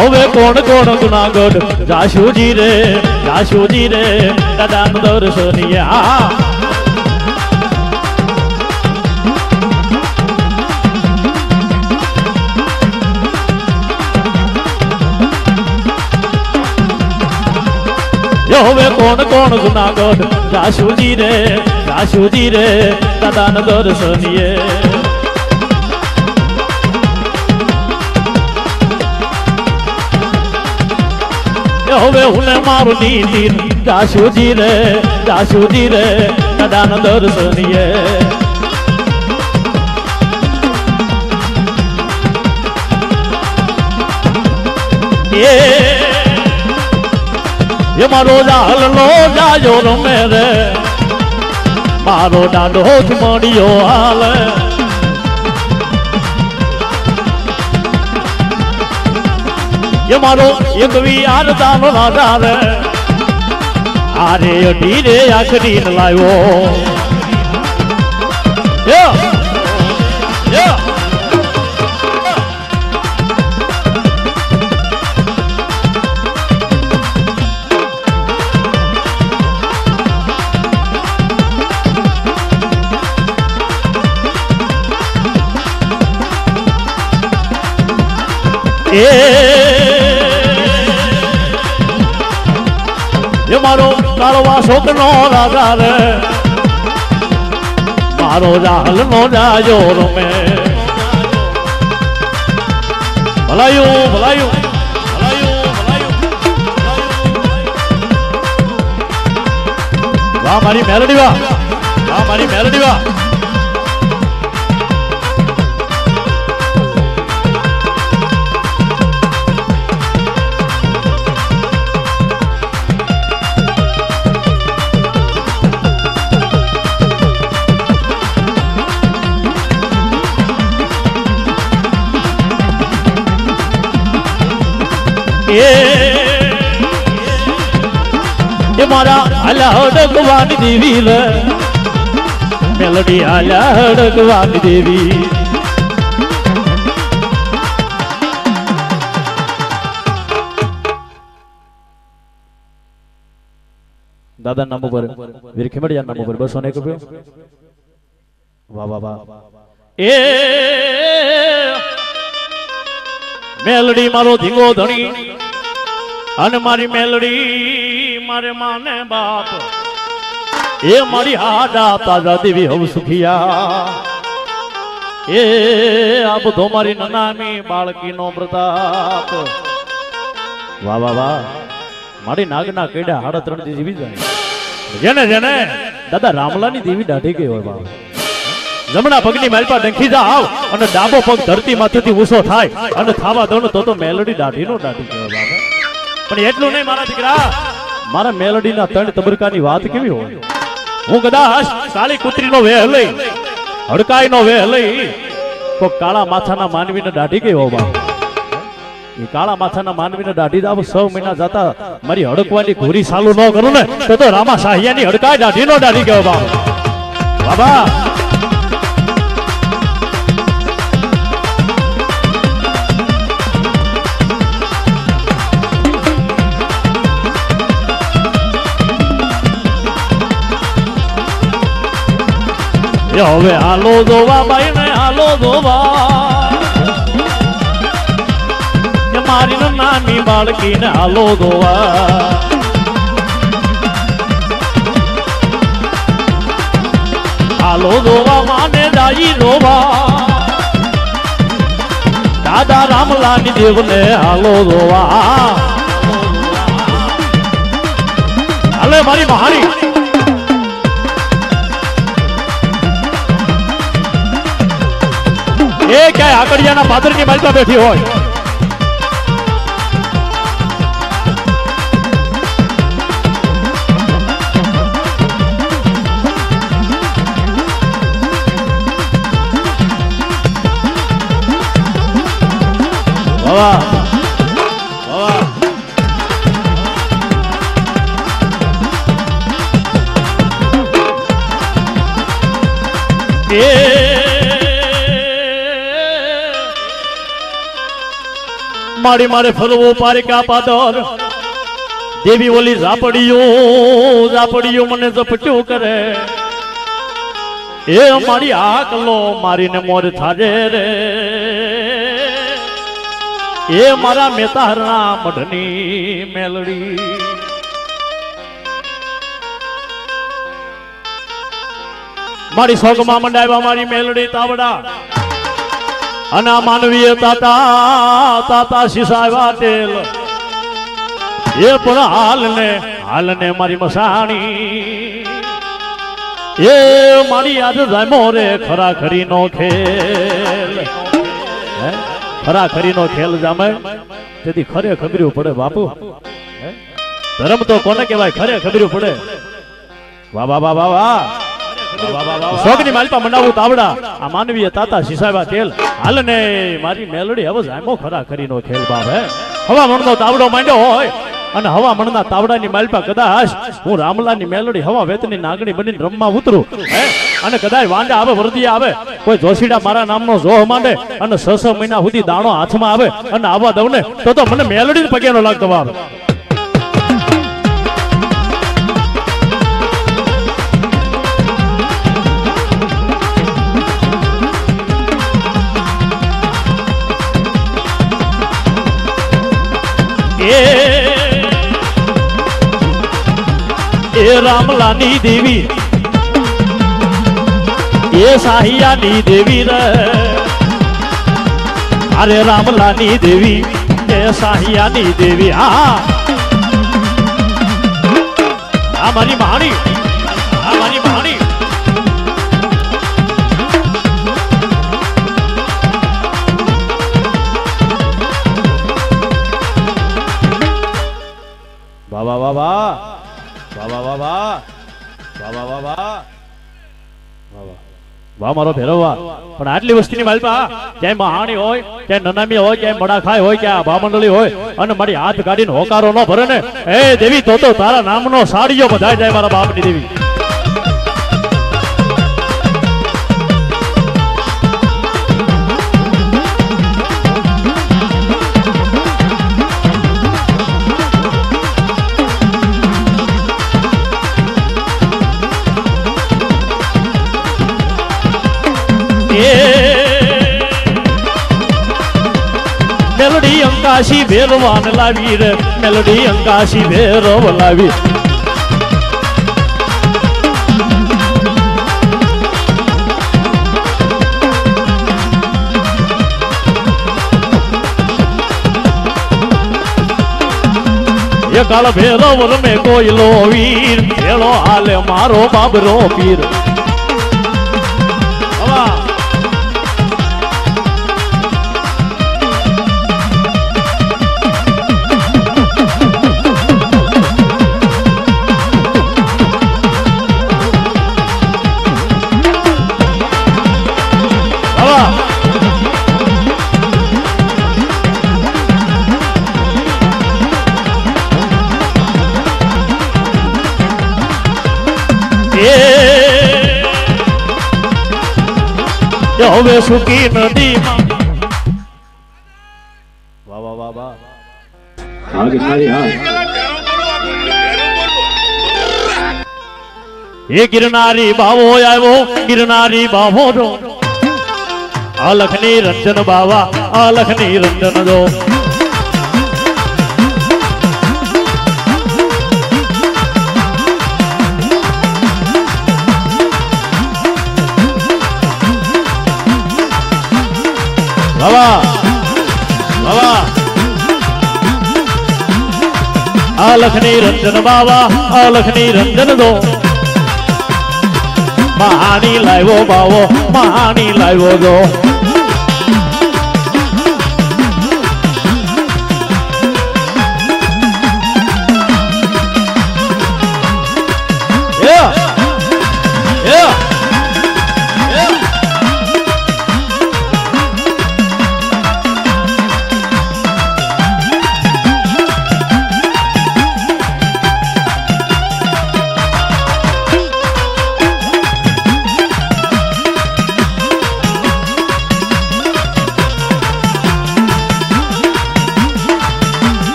હવે કોણ કોણ જુનાગઢ જાશુજી રે દાદાનું દર્શનિયા હવે કોણ કોણ જુનાગઢ જાશુજી રે દાદાનું દર્શનિયે હવે હું મારું નીતિ જાશુજી રે દાદાના દર્શનિયે એ મારો જાલનો જાજો રમે રે મારો દાડો મળ્યો હાલ ये मारो एक भी आर दानो राजा रे आरे धीरे आखरी लायो ये मारो कालवा शोकनो राजा रे मारो जाल नो जायो रमे भलायू वाह मारी मेलडी वाह ये मारा हड़कवानी देवी रे मेलडी हड़कवानी देवी दादा नाम पर वीर खिमड़िया नाम पर 201 रुपये वाह ए मेलडी मारो धींगो धणी अने मारी मेलडी मारे माने बाप ए मारी हाडा ताजा देवी हव सुखिया ए आप तो मारी ननामी बाळकी नो प्रताप वाह मारी नागना केडा हाड़ा 3 दी जीवी जाय जेने दादा रामलानी देवी दाઢી ગઈ હોય બાપ જમણા પગની માલપા ડંખી જા આવ અને ડાબો પગ ધરતી માથેથી ઊંચો થાય અને થાવા દોનો તો મેલડી દાઢીનો દાઢી કહેવાય બાપ પણ એટલું નહીં મારા દીકરા મારા મેલડીના 3 તબરકાની વાત કેવી હોય હું કદાચ સાલી કુતરીનો વેહ લઈ હડકાઈનો વેહ લઈ તો કાળા માથાના માનવીને દાઢી ગઈ હોય બાપ એ કાળા માથાના માનવીને દાઢી દાવ 6 મહિના જતા મારી હડકવાની ઘોરી ચાલુ ન કરું ને તો રામા સાહિયાની હડકાઈ દાઢીનો દાઢી ગયો બાપ બાબા હવે હાલો જોવા ભાઈ ને હાલો જોવા મારી નાની બાળકી ને હાલો જોવા હાલો જોવા માને દાઈ જોવા દાદા રામલાની દેવ ને હાલો જોવા હાલે મારી મહારી એ ક્યાંય આકડિયાના પાદરની માલપા બેઠી હોય વાહ વાહ એ મારી મારે ફરવું પારિકા પાદર દેવી ઓલી ઝાપડીયું મને ઝપટ્યું કરે એ મારી આકલો મારીને મોર થાજે રે એ મારા મેતારના મઢની મેલડી મારી સોગમાં મંડાવ્યા મારી મેલડી તાવડા અને માનવીય તાતા શીશાવ્યા તેલ એ પણ હાલને મારી મસાણી એ મારી યાદ જામો રે ખરાખરીનો ખેલ ખરાખરીનો ખેલ જામે તેથી ખરે ખબર્યું પડે બાપુ ધર્મ તો કોને કહેવાય ખરે ખબર્યું પડે વાહ વાહ વાહ વાહ વાહ સોગની માલપા મંડાવું તાવડા આ માનવીય તાતા શીશાવ્યા તેલ હાલને મારી મેલડી હવે જામો ખરાખરીનો ખેલ બાપ હે હવા મણનો તાવડો માંડ્યો હોય અને હવા મણના તાવડાની માલપા કદાચ હું રામલાની મેલડી હવા વેતની નાગણી બનીને રમવા ઉતરું અને કદાચ વાંડા આવે વરદિયા આવે કોઈ જોશીડા મારા નામનો જોહ માંડે અને 6 મહિના સુધી દાણો હાથમાં આવે અને આવવા દઉં ને તો મને મેલડી પગેનો લાગતો બાપ એ રામલાની દેવી એ સાહિયાની દેવી રે અરે રામલાની દેવી એ સાહિયાની દેવી હા મારી માણી વાહ વાહ વાહ વાહ મારો ભેરવા પણ આટલી વસ્તીની માલપા ક્યાંય મહાણી હોય ક્યાંય નનામી હોય ક્યાંય મડાખાય હોય ક્યાંય ભામંડળી હોય અને મારી હાથ કાઢીને હોકારો ન ભરે ને એ દેવી તો તારા નામનો સાડીઓ બધાય જાય મારા બાપની દેવી મેલડી અંકાશી ભેરવાન લાવી રે મેલડી અંકાશી ભેરવ લાવી એ કાળ ભેરવ રમે કોયલો વીર ભેળો હાલે મારો બાબરો પીર હવે સુકી નદીમાં વાહ વાહ વાહ વાહ એ ગિરનારી બાવો આવ્યો ગિરનારી બાવો જો અલખની રંજન બાવા અલખની રંજન જો લખની રંજન બાવા લખની રંજન દો મહાની લાવ્યો બાવો મહાની લાવ્યો દો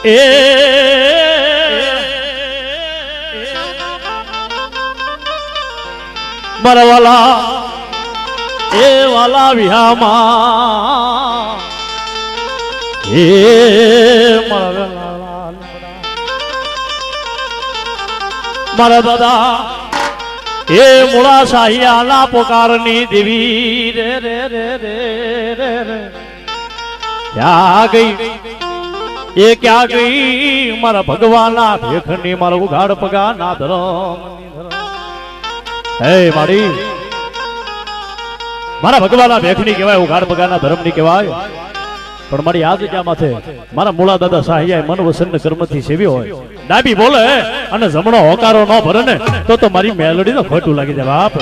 એ મારા વાલા એ વાલા વિહામાં એ મારા દાદા એ મૂળા સાહિયાના પોકારની દેવી રે રે રે રે રે રે ક્યાં ગઈ એ ક્યાં ગઈ મારા ભગવાનના ભેખની મારા ઉઘાડ પગાના ધરમ હે મારી મારા ભગવાનના ભેખની કહેવાય ઉઘાડ પગાના ધર્મની કહેવાય પણ મારી આજ ક્યાં માથે મારા મૂળા દાદા સાહિયા મન વસન કર્મથી સેવી હોય ડાબી બોલે અને જમણો હોકારો ન ભરે ને તો મારી મેલોડી તો ખોટું લાગી જાય બાપ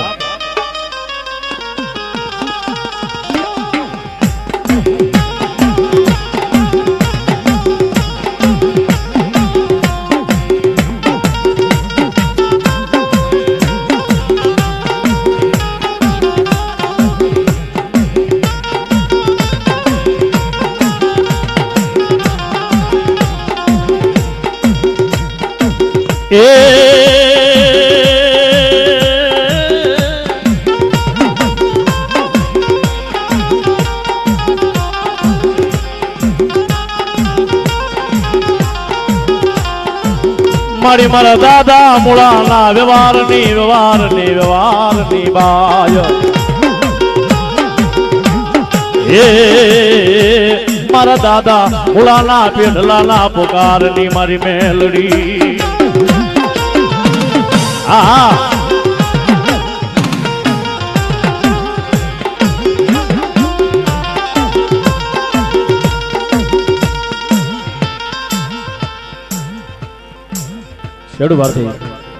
એ મારી મારા દાદા મૂળાના વ્યવહારની બાય એ મારા દાદા મૂળાના પેઢલાના પોકારની મારી મેલડી આ શેડુ ભારતી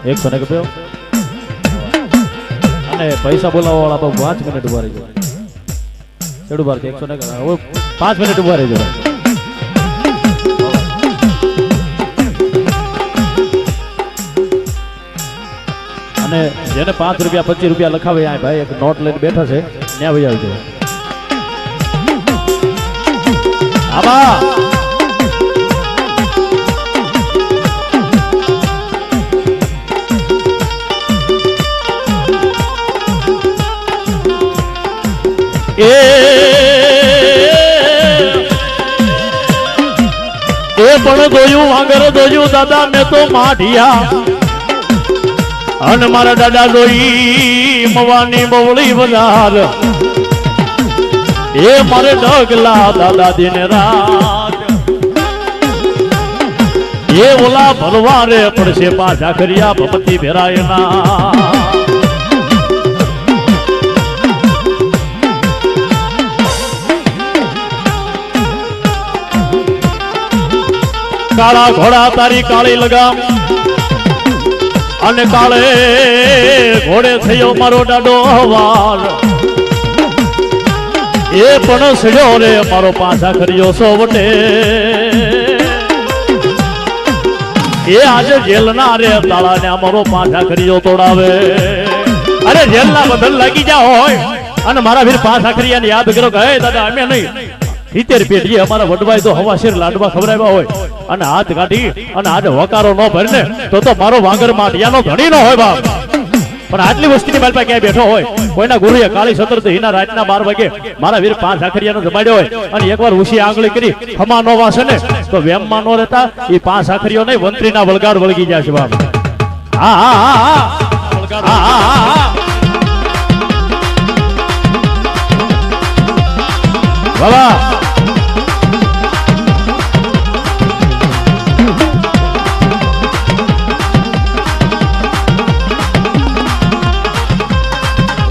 100 ને કપ્યો અને પૈસા બોલાવવા વાળા તો 5 મિનિટ ઉભા રહેજો શેડુ ભારતી 100 ને હવે 5 મિનિટ ઉભા રહેજો અને જેને 5 રૂપિયા 25 રૂપિયા લખાવે આ ભાઈ એક નોટ લઈને બેઠા છે ત્યાં વહી આવજો આબા એ પણ દોયું વાંગર દોયું દાદા મેં તો માઢિયા અને મારા દાદા દોઈ મવાની બવળી બજાર એ મારે ડગલા દાદા દિન રાત એ ઓલા ભરવારે પડશે પાછા કર્યા ભમતી ભેરાયના કાળા ઘોડા તારી કાળી લગામ અને કાળે ઘોડે થયો મારો દાડો હવાર એ પણ સડ્યો રે મારો પાછા કર્યો સોવટે એ આજે જેલના રે તાળા ને મારો પાછા કર્યો તોડાવે અરે જેલના બદલ લાગી જા હોય અને મારા વીર પાછા કર્યાને યાદ કરો કે હે દાદા અમે નહીં 70 પેઢીએ અમારા વડવાય તો હવા શેર લાડવા ખવડાવ્યા હોય અને હાથ કાઢી અને આજે વકારો ન ભરીને તો મારો વાંગર માટિયાનો ધણી ન હોય બાપ પણ આટલી વસ્તીની માલ પાસે ક્યાંય બેઠો હોય કોઈના ગુરુએ કાળી સતર હિના રાતના 12 વાગે મારા વીર 5 આખરિયાનો જમાડ્યો હોય અને એકવાર ઉછી આંગળી કરી ખમા નો વાસે ને તો વેમમાં નો રહેતા એ 5 આખરિયો નહીં વંત્રીના વળગાડ વળગી જશે બાપ હા હા હા હા હા વાલા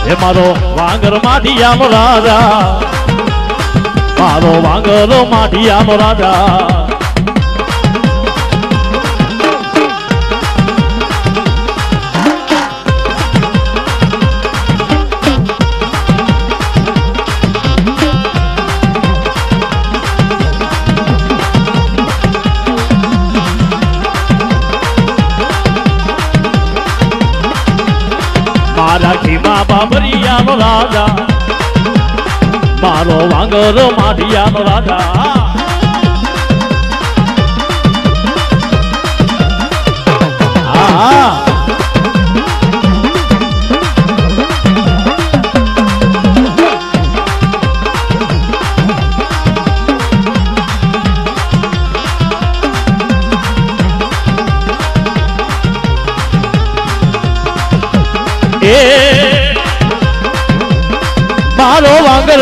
હે મારો વાંગર માઢિયાનો રાજા મારો વાંગર માઢિયાનો રાજા રાખીમાં બાબરિયાનો રાજા મારો વાંગર માઢિયાનો રાજા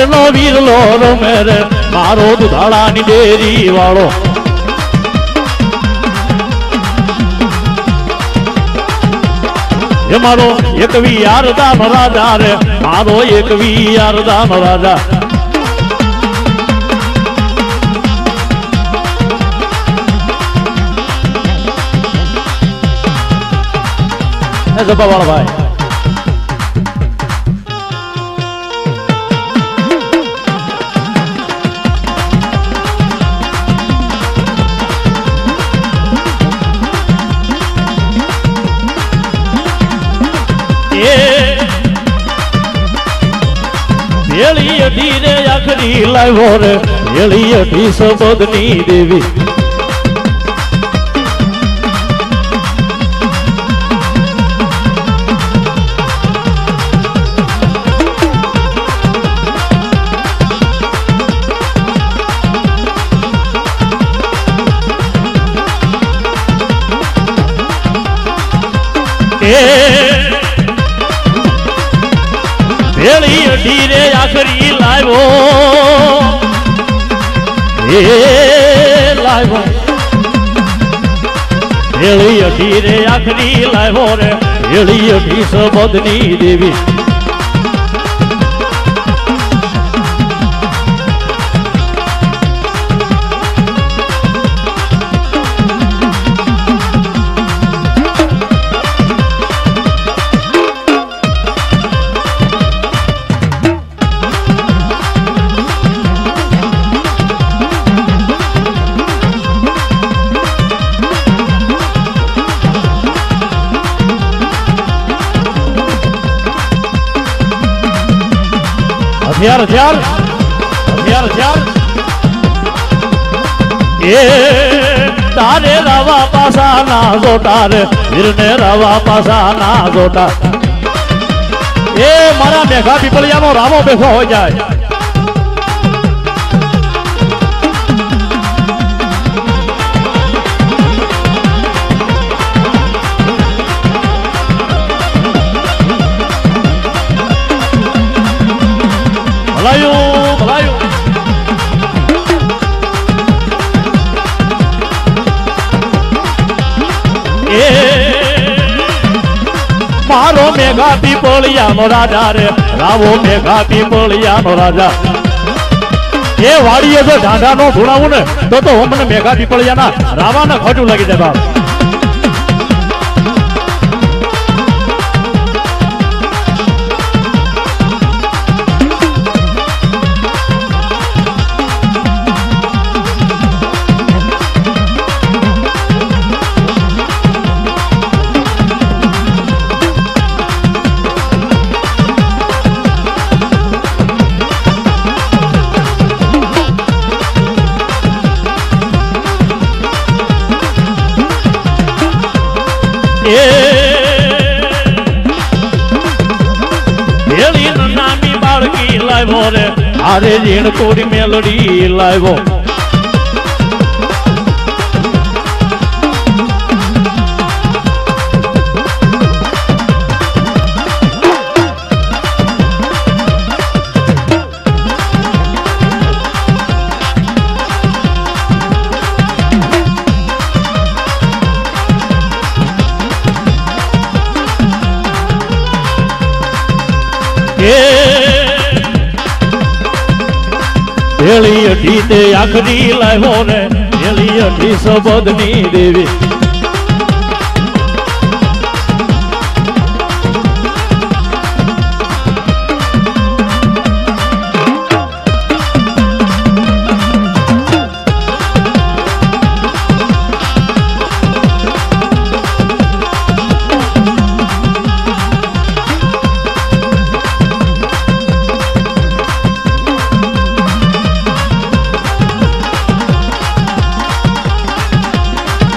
નો વીરલો રમે રે મારો દુધાળાની ડેરી વાળો એ મારો એકવી યારદાન રાજા રે મારો એકવી યારદાન રાજા જબાવાળા ભાઈ ભેળી અઢી રે આખરી લાવ્યો રે ભેળી અઢી સબદની દેવી ભેળી અઢી રે આખરી લાવ્યો લાવ્યો ભેળી અઢી રે આખરી લાવ્યો રે ભેળી અઢી સબદની દેવી હથિયાર એ તારે રાવા પાસા ના જોટા રે વીરને રાવા પાસા ના જોટા એ મારા મેઘા પીપળિયાનો રામો બેઠો હોય જાય ભલાયું એ મારો મેઘા પીપળિયાનો રાજા રે રાવો મેઘા પીપળિયાનો રાજા એ વાડીએ જો ઢાંઢા નો ધૂણાવું ને તો મને મેઘા પીપળિયાના રાવાના ખોટું લાગી જાય બાપ ભેળી નાની બાળકી લાવ્યો રે આરે જીણ કોરી મેલડી લાવ્યો ભેળી અઢી તે આખરી લાવ્યો ને ભેળી અઢી સબદની દેવી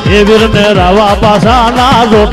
એ વીરને રાવા પાસા ના જોટા